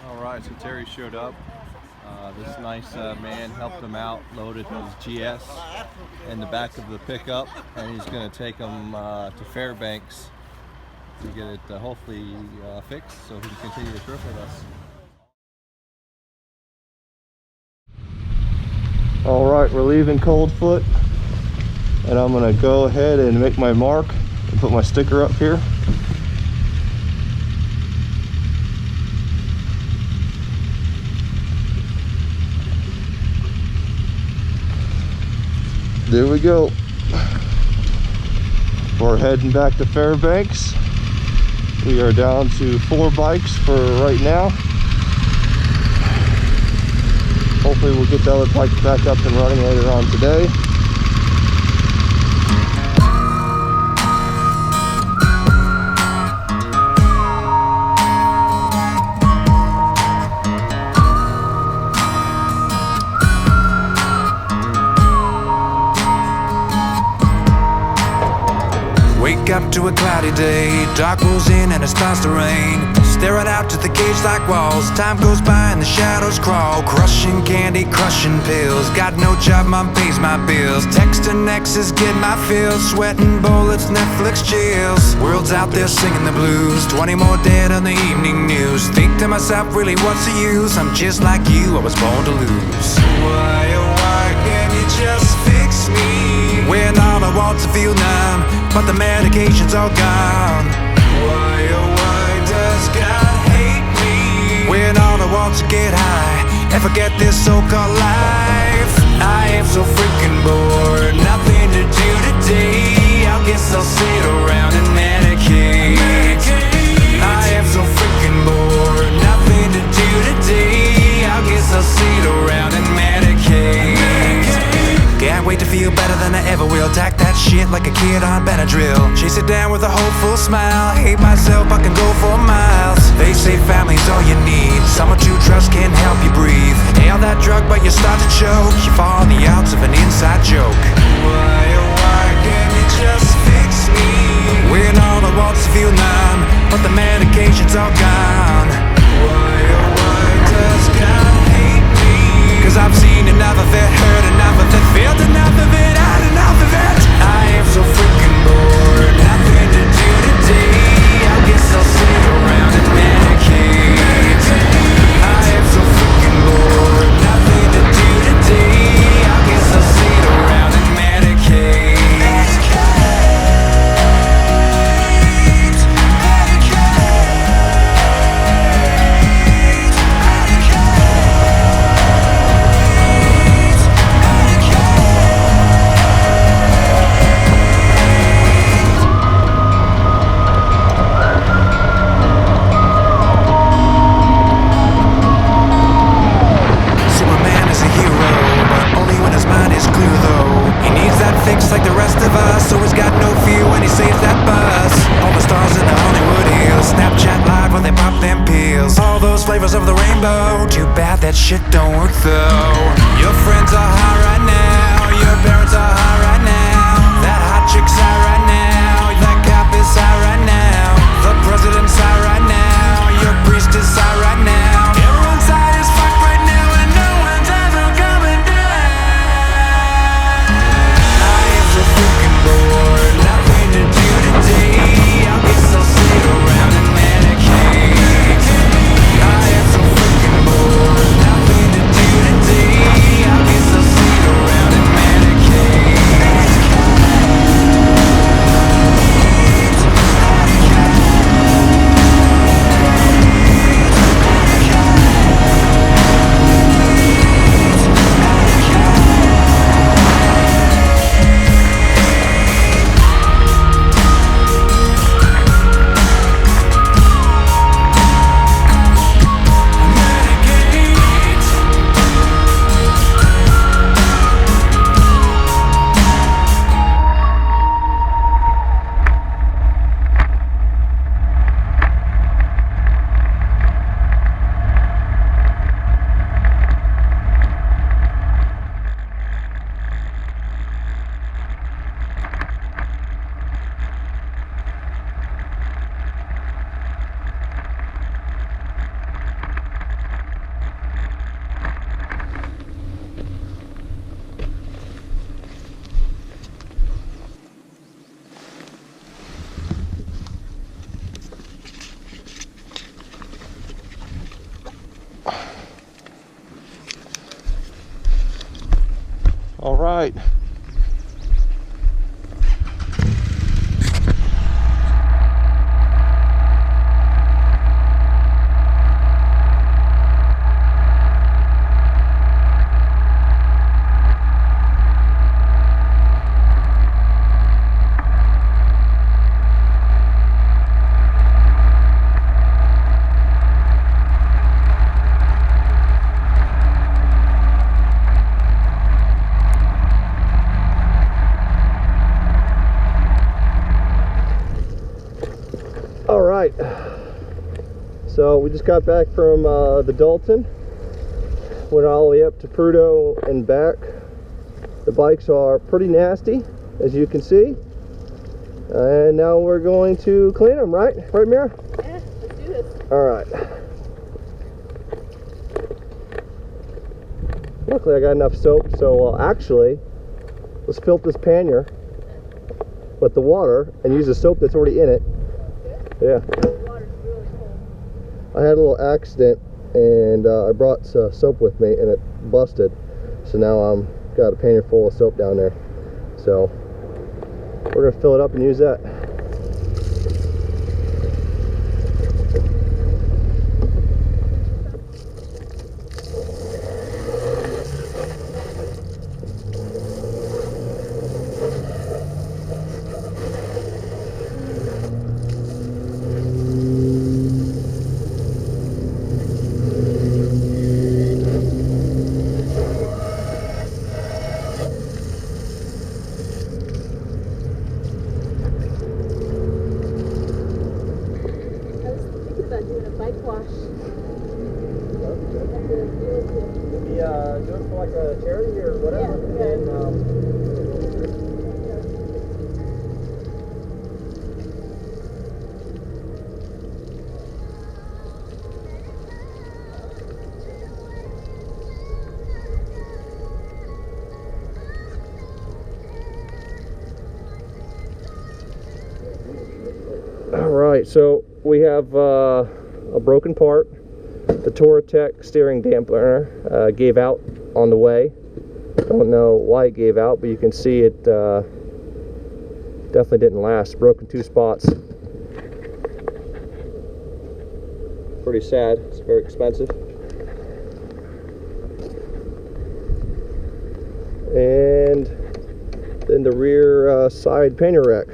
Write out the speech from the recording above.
Alright, so Terry showed up. This nice man helped him out, loaded his GS in the back of the pickup, and he's going to take him to Fairbanks to get it hopefully fixed so he can continue the trip with us. Alright, we're leaving Coldfoot, and I'm going to go ahead and make my mark and put my sticker up here. There we go. We're heading back to Fairbanks. We are down to 4 bikes for right now. Hopefully we'll get the other bike back up and running later on today. Wake up to a cloudy day, dark rolls in and it starts to rain. Staring out to the cage like walls, time goes by and the shadows crawl. Crushing candy, crushing pills, got no job, mom pays my bills. Texting exes, get my fills, sweating bullets, Netflix chills. World's out there singing the blues, 20 more dead on the evening news. Think to myself, really what's the use? I'm just like you, I was born to lose. Why, oh why can't you just fix me? When all I want to feel numb, but the medication's all gone. Why, oh why does God hate me? When all I want to get high and forget this so-called life. I am so freaking bored, nothing to do today. I guess I'll sit around and medicate. I am so freaking bored, nothing to do today. I guess I'll sit around and medicate. Can't wait to feel better than I ever will. Tack that shit like a kid on Benadryl. Chase it down with a hopeful smile. Hate myself, I can go for miles. They say family's all you need. Someone to trust can help you breathe. Nail that drug but you start to choke. You fall on the outs of an inside joke. Why, oh why can't you just fix me? When all I want's to feel numb, but the medication's all gone. Why, oh why does God hate me? Cause I've seen enough of it, heard enough of it, felt enough of it, had enough of it. I am so freaking bored, nothing to do today. I guess I'll sit around and medicate. I am so freaking bored, nothing to do today. I guess I'll sit around and medicate. Like the rest of us, so he's got no fear when he saves that bus. All the stars in the Hollywood Hills, Snapchat live when they pop them pills. All those flavors of the rainbow, too bad that shit don't work though. Your friends are high right now, your parents are high right now. That hot chick's high right now, that cop is high right now. The president's high right now, your priest is high right now. Everyone's high as fuck right now and no one's ever coming down. Freaking bored, nothing to do today. I guess I'll sit around and medicate. I am so freaking bored, nothing to do today. I guess I'll sit around and medicate. All right. All right, so we just got back from the Dalton, went all the way up to Prudhoe and back. The bikes are pretty nasty, as you can see, and now we're going to clean them, right Mira? Yeah, let's do this. All right. Luckily I got enough soap, so actually let's fill up this pannier with the water and use the soap that's already in it. Yeah. The water's really cold. I had a little accident and I brought soap with me and it busted. So now I'm got a pannier full of soap down there. So we're gonna fill it up and use that. Do it for like a charity or whatever. Yeah. And, all right, so we have a broken part. The Touratech steering dampener gave out on the way. Don't know why it gave out, but you can see it definitely didn't last. Broke in 2 spots. Pretty sad. It's very expensive. And then the rear side pannier rack.